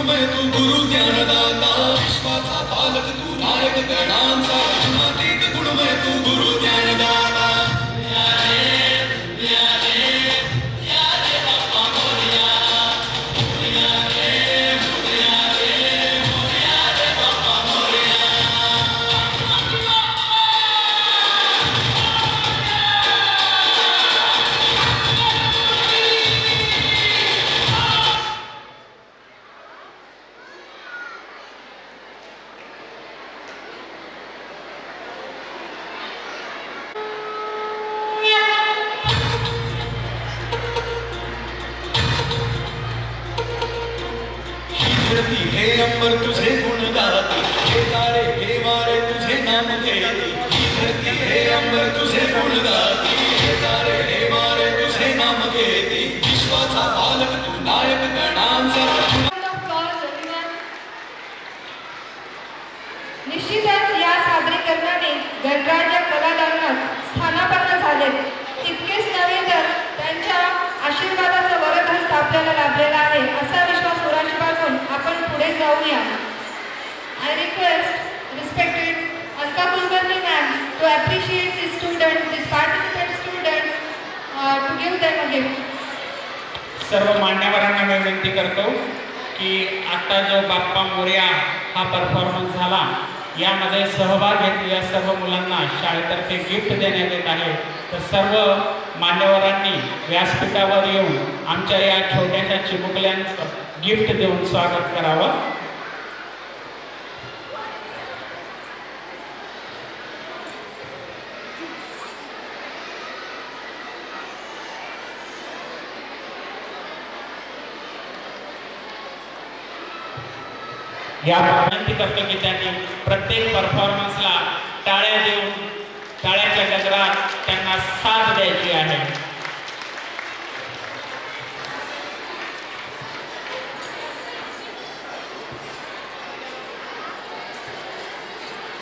गुरुमय तू गुरु ज्ञानदाता विश्वाचा पालक तू नायक गणांचा गुणातीत गुणमय तू गुरु ज्ञानदाता हे अंबर तुझे गुण गाती हे तारे हे वारे तुझे नाम घेती धरती हे अंबर तुझे गुण गाती हे तारे हे वारे तुझे नाम घेती विश्वाचा पालक तू नायक गणांचा निश्चितच या सादरीकरणाने गणराज्य कलादालनात स्थानापन्न झाले. तितकेच नव्हे तर त्यांच्या आशीर्वादाचा वरदहस्त आपल्याला लाभलेला आहे असा विश्वास उराशी बाळगून आपण पुढे जाऊया. I request respected Alka Kulkarni ma'am to appreciate the students, the participant students, to give them a gift. सर्व मान्यवरांना मी विनंती करतो की आता जो बाप्पा मोरया हा परफॉर्मन्स झाला यामध्ये सहभाग घेतलेल्या सर्व मुलांना शाळेतर्फे गिफ्ट देण्यात येत आहे. तर सर्व मान्यवरांनी व्यासपीठावर येऊन आमच्या या छोट्याशा चिमुकल्यांचं गिफ्ट देऊन स्वागत करावं. या विनंती करतो की त्यांनी प्रत्येक परफॉर्मन्सला टाळ्या देऊन टाळ्याच्या गजरात